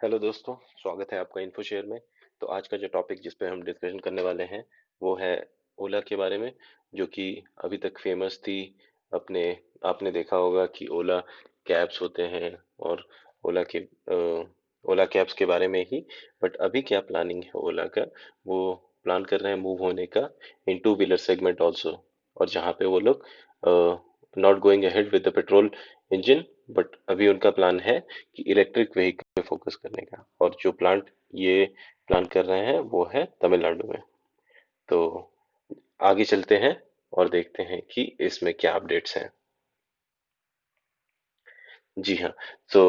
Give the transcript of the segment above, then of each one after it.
Hello दोस्तों, स्वागत है आपका इन्फो शेयर में। तो आज का जो टॉपिक जिस पे हम डिस्कशन करने वाले हैं वो है ओला के बारे में, जो कि अभी तक फेमस थी। अपने आपने देखा होगा कि ओला कैब्स होते हैं और ओला के ओला कैब्स के बारे में ही। बट अभी क्या प्लानिंग है ओला का, वो प्लान कर रहे हैं मूव होने का इन टू व्हीलर सेगमेंट ऑल्सो। और जहाँ पे वो लोग not going ahead with the petrol engine, but अभी उनका प्लान है कि इलेक्ट्रिक व्हीकल पे फोकस करने का। और जो प्लांट ये प्लान कर रहे हैं वो है तमिलनाडु में। तो आगे चलते हैं और देखते हैं कि इसमें क्या अपडेट्स हैं। जी हाँ। सो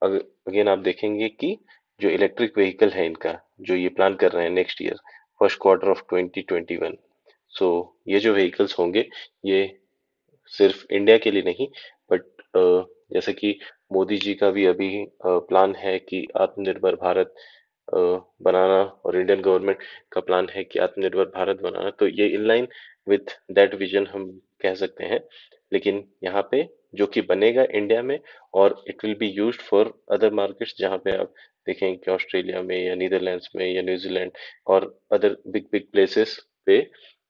अगेन आप देखेंगे कि जो इलेक्ट्रिक व्हीकल है इनका, जो ये प्लान कर रहे हैं next year first quarter of 2021। सो ये जो व्हीकल्स होंगे ये सिर्फ इंडिया के लिए नहीं, बट जैसे कि मोदी जी का भी अभी प्लान है कि आत्मनिर्भर भारत अ, बनाना, और इंडियन गवर्नमेंट का प्लान है कि आत्मनिर्भर भारत बनाना। तो ये in line with that vision हम कह सकते हैं। लेकिन यहाँ पे जो कि बनेगा इंडिया में, और it will be used for other markets, जहाँ पे आप देखेंगे कि ऑस्ट्रेलिया में या नीदरलैंड्स में या न्यूजीलैंड और अदर बिग बिग प्लेसेस पे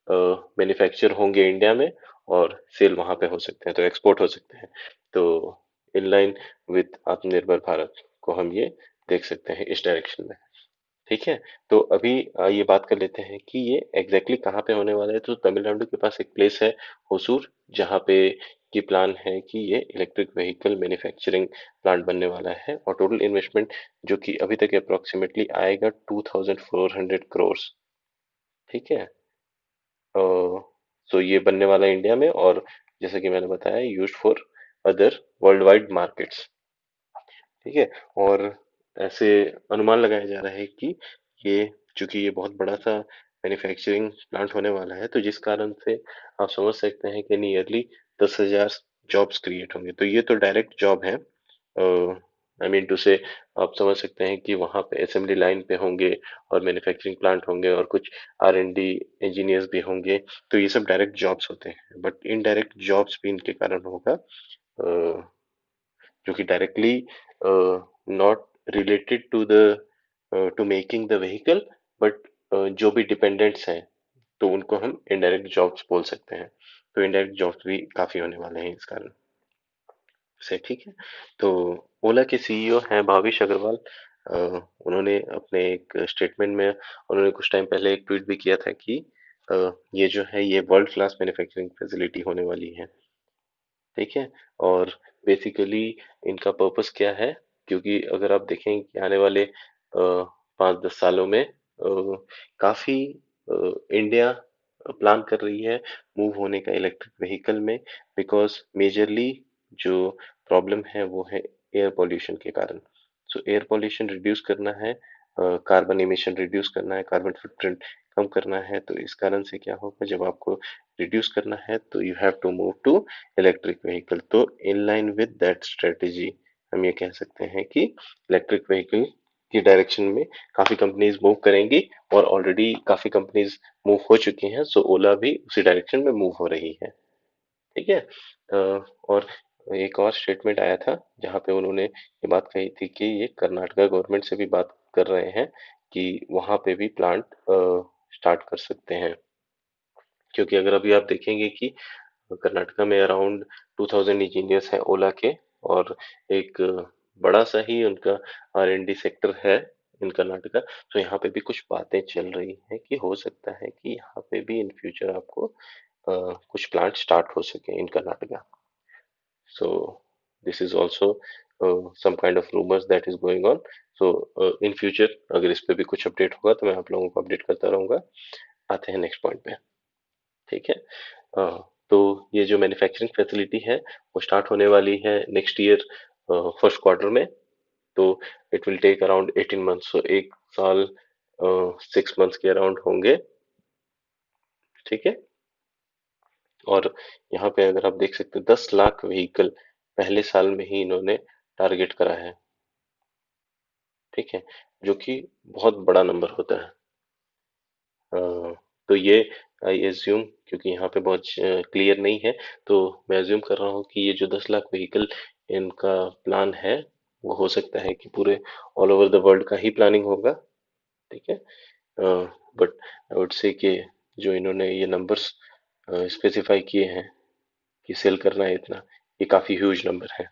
मैन्युफैक्चर होंगे इंडिया में, और सेल वहां पे हो सकते हैं, तो एक्सपोर्ट हो सकते हैं। तो इन लाइन विथ आत्मनिर्भर भारत को हम ये देख सकते हैं इस डायरेक्शन में। ठीक है। तो अभी ये बात कर लेते हैं कि ये एग्जैक्टली कहाँ पे होने वाला है। तो तमिलनाडु के पास एक प्लेस है होसूर, जहाँ पे की प्लान है कि ये इलेक्ट्रिक व्हीकल मैन्युफैक्चरिंग प्लांट बनने वाला है। और टोटल इन्वेस्टमेंट जो कि अभी तक अप्रोक्सीमेटली आएगा 2400 करोड़। ठीक है। सो ये बनने वाला है इंडिया में, और जैसे कि मैंने बताया used for other world wide markets. ठीक है। और ऐसे अनुमान लगाया जा रहा है कि ये, चूंकि ये बहुत बड़ा सा मैन्युफैक्चरिंग प्लांट होने वाला है, तो जिस कारण से आप समझ सकते हैं कि नियरली 10,000 जॉब्स क्रिएट होंगे। तो ये तो डायरेक्ट जॉब है। आई मीन टू से, आप समझ सकते हैं कि वहाँ पे असेंबली लाइन पे होंगे और मैन्युफैक्चरिंग प्लांट होंगे और कुछ R&D इंजीनियर्स भी होंगे। तो ये सब डायरेक्ट जॉब्स होते हैं, बट इनडायरेक्ट जॉब्स भी इनके कारण होगा, जो कि directly not related to the to making the vehicle, but जो भी डिपेंडेंट्स हैं तो उनको हम इनडायरेक्ट जॉब्स बोल सकते हैं। तो इनडायरेक्ट जॉब्स भी काफी होने वाले हैं इस कारण से। ठीक है। तो ओला के सीईओ हैं भाविश अग्रवाल। अ, उन्होंने अपने एक स्टेटमेंट में, उन्होंने कुछ टाइम पहले एक ट्वीट भी किया था कि ये जो है ये वर्ल्ड क्लास मैन्युफैक्चरिंग फैसिलिटी होने वाली है। ठीक है। और बेसिकली इनका पर्पस क्या है, क्योंकि अगर आप देखें कि आने वाले 5-10 सालों में काफी इंडिया प्लान कर रही है मूव होने का इलेक्ट्रिक व्हीकल में। बिकॉज मेजरली जो प्रॉब्लम है वो है एयर पोल्यूशन के कारण। सो एयर पोल्यूशन रिड्यूस करना है, कार्बन इमिशन रिड्यूस करना है, कार्बन फुटप्रिंट कम करना है। तो इस कारण से क्या होगा, जब आपको रिड्यूस करना है तो you have to move to electric vehicle. तो in line with that strategy हम ये कह सकते हैं कि इलेक्ट्रिक व्हीकल की डायरेक्शन में काफी कंपनीज मूव करेंगी, और ऑलरेडी काफी कंपनीज मूव हो चुकी हैं। सो ओला भी उसी डायरेक्शन में मूव हो रही है। ठीक है। और एक और स्टेटमेंट आया था जहाँ पे उन्होंने ये बात कही थी कि ये कर्नाटका गवर्नमेंट से भी बात कर रहे हैं कि वहाँ पे भी प्लांट स्टार्ट कर सकते हैं। क्योंकि अगर अभी आप देखेंगे कि कर्नाटका में अराउंड 2000 इंजीनियर्स हैं ओला के, और एक बड़ा सा ही उनका R&D सेक्टर है इन कर्नाटका। तो यहाँ पे भी कुछ बातें चल रही हैं कि हो सकता है कि यहाँ पे भी इन फ्यूचर आपको कुछ प्लांट स्टार्ट हो सके इन Karnataka. So this is also some kind of rumors that is going on. So in future अगर इस पे भी कुछ अपडेट होगा तो मैं आप लोगों को अपडेट करता रहूंगा। आते हैं नेक्स्ट पॉइंट पे। ठीक है। तो ये जो मैन्युफैक्चरिंग फैसिलिटी है वो स्टार्ट होने वाली है नेक्स्ट ईयर फर्स्ट क्वार्टर में। तो it will take around 18 months, so एक साल 6 मंथ्स के अराउंड होंगे। ठीक है। और यहाँ पे अगर आप देख सकते हैं 10 लाख व्हीकल पहले साल में ही इन्होंने टारगेट करा है। ठीक है। जो कि बहुत बड़ा नंबर होता है। अ, तो ये आई एज्यूम, क्योंकि यहाँ पे बहुत क्लियर नहीं है, तो मैं एज्यूम कर रहा हूँ कि ये जो 10 लाख व्हीकल इनका प्लान है वो हो सकता है कि पूरे ऑल ओवर द वर्ल्ड का ही प्लानिंग होगा। ठीक है, बट आई वुड से कि जो इन्होंने ये नंबर्स स्पेसिफाई किए हैं कि सेल करना है इतना, ये काफी ह्यूज नंबर है।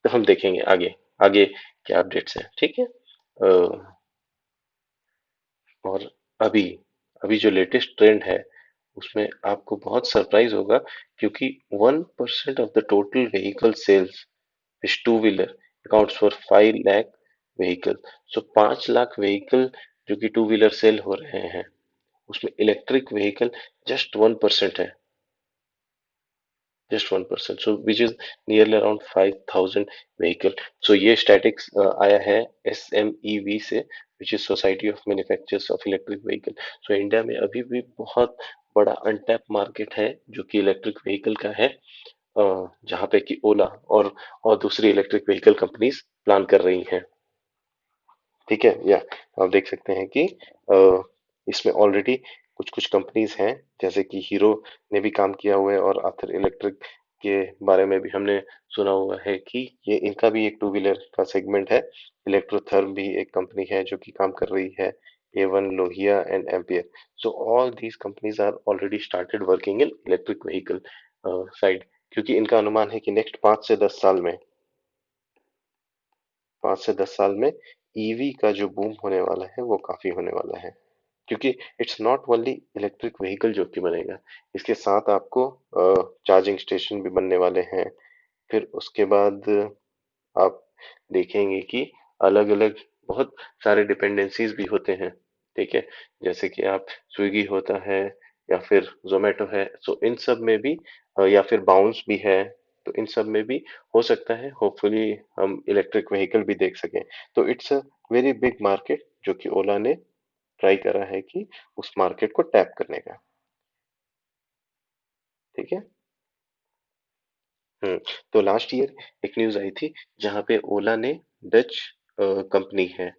तो हम देखेंगे आगे, आगे क्या अपडेट्स हैं। ठीक है, और अभी अभी जो लेटेस्ट ट्रेंड है उसमें आपको बहुत सरप्राइज होगा, क्योंकि 1% of the total vehicle sales is two wheeler accounts for 5 lakh vehicle. So 5 lakh vehicle जो कि टू व्हीलर सेल हो रहे हैं, उसमें इलेक्ट्रिक व्हीकल जस्ट 1% है, just 1%, so which is nearly around 5,000 vehicle. So ये स्टैटिक्स आया है SMEV से, which is society of manufacturers of electric vehicle. So India में अभी भी बहुत बड़ा अनटैप मार्केट है जो कि इलेक्ट्रिक व्हीकल का है, जहाँ पे कि ओला और दूसरी इलेक्ट्रिक व्हीकल कंपनीज प्लान कर रही हैं। ठीक है, या आप देख सकते हैं कि इसमें ऑलरेडी कुछ कुछ कंपनीज हैं, जैसे कि हीरो ने भी काम किया हुआ है, और आथर इलेक्ट्रिक के बारे में भी हमने सुना हुआ है कि ये इनका भी एक टू व्हीलर का सेगमेंट है। इलेक्ट्रोथर्म भी एक कंपनी है जो कि काम कर रही है, A1 Lohia and Ampere. So all these companies are already started working in electric vehicle side, क्योंकि इनका अनुमान है कि नेक्स्ट 5 से 10 साल में, 5 से 10 साल में ईवी का जो बूम होने वाला है वो काफी होने वाला है। क्योंकि it's not only electric vehicle जो कि बनेगा, इसके साथ आपको चार्जिंग स्टेशन भी बनने वाले हैं। फिर उसके बाद आप देखेंगे कि अलग अलग बहुत सारे डिपेंडेंसीज भी होते हैं। ठीक है, जैसे कि आप स्विगी होता है या फिर जोमेटो है, सो इन सब में भी या फिर बाउंस भी है, तो इन सब में भी हो सकता है होपफुली हम इलेक्ट्रिक व्हीकल भी देख सकें। तो it's a very big market जो कि ओला ने ट्राई करा है कि उस मार्केट को टैप करने का। ठीक है। हम्म, तो लास्ट ईयर एक न्यूज आई थी जहां पे ओला ने डच कंपनी है,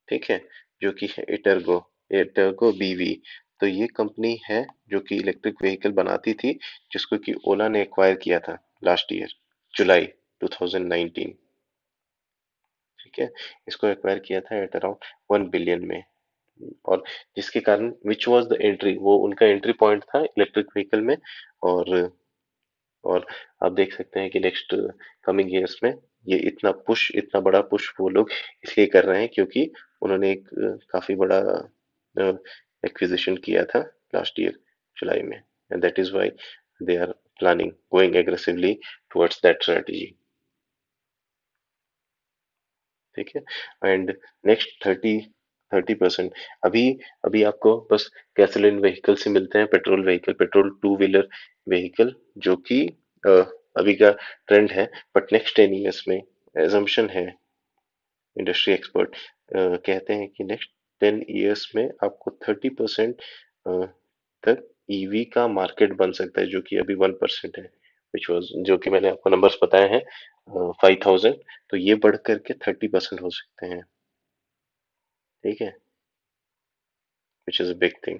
ठीक है, जो कि है एटर्गो, एटर्गो बीवी। तो ये कंपनी है जो कि इलेक्ट्रिक व्हीकल बनाती थी, जिसको कि ओला ने एक्वायर किया था लास्ट ईयर, जुलाई 2019। ठीक है, इसको एक्वायर किया था एट अराउंड 1 बिलियन में। और जिसके कारण विच वाज द एंट्री, वो उनका एंट्री पॉइंट था इलेक्ट्रिक व्हीकल में। और और आप देख सकते हैं कि नेक्स्ट कमिंग ईयर्स में ये इतना पुश, इतना बड़ा पुश वो लोग इसलिए कर रहे हैं क्योंकि उन्होंने एक काफी बड़ा एक्विजिशन किया था लास्ट ईयर जुलाई में, and that is why they are planning going aggressively towards that strategy. ठीक है, एंड नेक्स्ट 30% अभी अभी आपको बस गैसोलीन व्हीकल से मिलते हैं, petrol vehicle, petrol two wheeler vehicle, जो कि अ, अभी का ट्रेंड है। बट नेक्स्ट 10 ईयर्स में एजम्पशन है, इंडस्ट्री एक्सपर्ट कहते हैं कि नेक्स्ट 10 ईयर्स में आपको 30% तक ईवी का मार्केट बन सकता है, जो कि अभी 1% है, विच वॉज, जो कि मैंने आपको नंबर्स बताए हैं 5,000। तो ये बढ़ करके 30% हो सकते हैं। ठीक है, which is a big thing.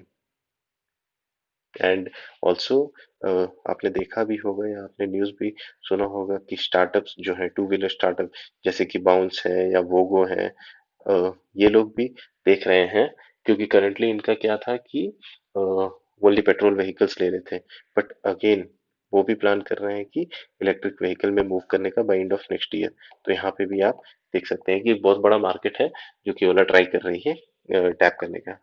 And also आपने देखा भी होगा या आपने न्यूज़ भी सुना होगा कि स्टार्टअप्स जो है, टू व्हीलर स्टार्टअप, जैसे कि बाउंस है या वोगो है, ये लोग भी देख रहे हैं, क्योंकि करंटली इनका क्या था कि ओनली पेट्रोल व्हीकल्स ले रहे थे, बट अगेन वो भी प्लान कर रहे हैं कि इलेक्ट्रिक व्हीकल में मूव करने का by end of next year. तो यहाँ पे भी आप देख सकते हैं कि बहुत बड़ा मार्केट है जो कि ओला ट्राई कर रही है टैप करने का।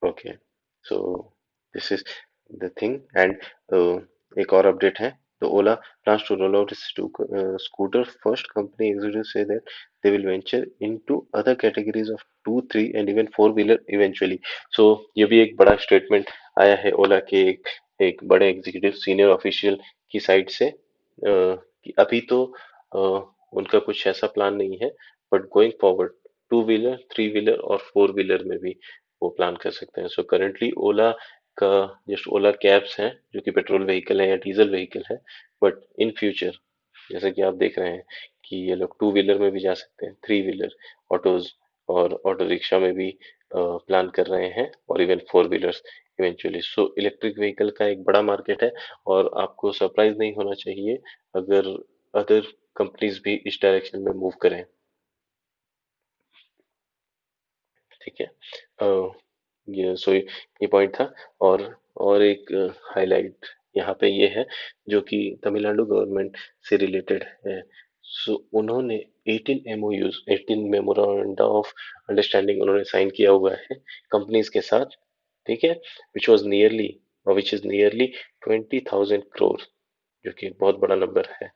Okay, so this is the thing. And एक और अपडेट है, तो ओला plans to roll out its scooter first. Company executives say that they will venture into other categories of two, three and even four wheeler eventually. So ये भी एक बड़ा statement आया है ओला के एक बड़े एग्जीक्यूटिव सीनियर ऑफिशियल की साइड से, कि अभी तो उनका कुछ ऐसा प्लान नहीं है, but going forward two wheeler, three wheeler और फोर व्हीलर में भी वो प्लान कर सकते हैं। सो करंटली ओला का जस्ट ओला कैब्स हैं जो कि पेट्रोल व्हीकल है या डीजल व्हीकल है, बट इन फ्यूचर जैसे कि आप देख रहे हैं कि ये लोग टू व्हीलर में भी जा सकते हैं, थ्री व्हीलर ऑटोज और ऑटो रिक्शा में भी प्लान कर रहे हैं, और even four wheelers eventually. So electric vehicle का एक बड़ा मार्केट है, और आपको सरप्राइज नहीं होना चाहिए अगर अदर कंपनीज भी इस डायरेक्शन में मूव करें। ठीक है। ये पॉइंट था। और और एक हाईलाइट यहाँ पे ये है, जो कि तमिलनाडु गवर्नमेंट से रिलेटेड है। सो उन्होंने 18 एमओयूज, 18 मेमोरेंडा ऑफ अंडरस्टैंडिंग उन्होंने साइन किया हुआ है कंपनीज के साथ। ठीक है। विच इज नियरली 20,000 करोड़, जो कि एक बहुत बड़ा नंबर है।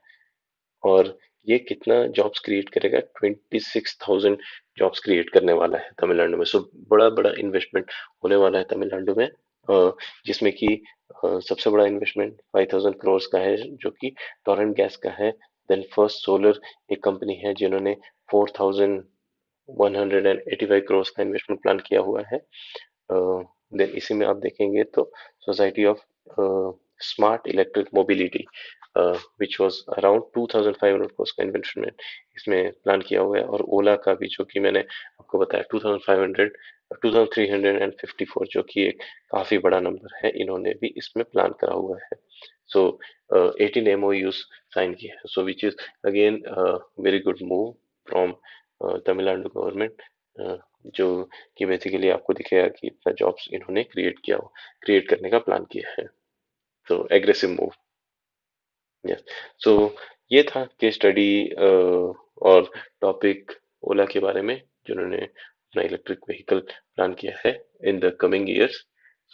और ये कितना जॉब्स क्रिएट करेगा? 26,000 जॉब्स क्रिएट करने वाला है तमिलनाडु में। सो बड़ा बड़ा इन्वेस्टमेंट होने वाला है तमिलनाडु में, जिसमें कि सबसे बड़ा इन्वेस्टमेंट 5,000 करोड़ का है, जो कि टोरेंट गैस का है। देन फर्स्ट सोलर एक कंपनी है जिन्होंने 4,185 करोड़ का इन्वेस्टमेंट प्लान किया हुआ है। देन इसी में आप देखेंगे तो society of smart electric mobility, which was around 2,500 का इन्वेस्टमेंट इसमें प्लान किया हुआ है। और ओला का भी, जो कि मैंने आपको बताया, 2,500 2,354, जो कि एक काफी बड़ा नंबर है, इन्होंने भी इसमें प्लान करा हुआ है। सो 18 एमओयूज साइन किए हैं, so which is again very good move from Tamil Nadu government, जो कि बेसिकली आपको दिखेगा कि इतना जॉब्स इन्होंने क्रिएट करने का प्लान किया है। तो एग्रेसिव मूव। यस। सो ये था केस स्टडी और टॉपिक ओला के बारे में, जिन्होंने अपना इलेक्ट्रिक व्हीकल प्लान किया है इन द कमिंग ईयर्स।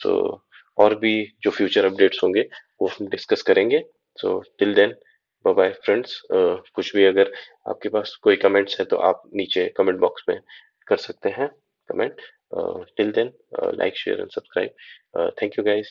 सो और भी जो फ्यूचर अपडेट्स होंगे वो हम डिस्कस करेंगे। So till then, bye bye friends. कुछ भी अगर आपके पास कोई कमेंट्स है तो आप नीचे कमेंट बॉक्स में कर सकते हैं comment. Till then, like share and subscribe. Thank you guys.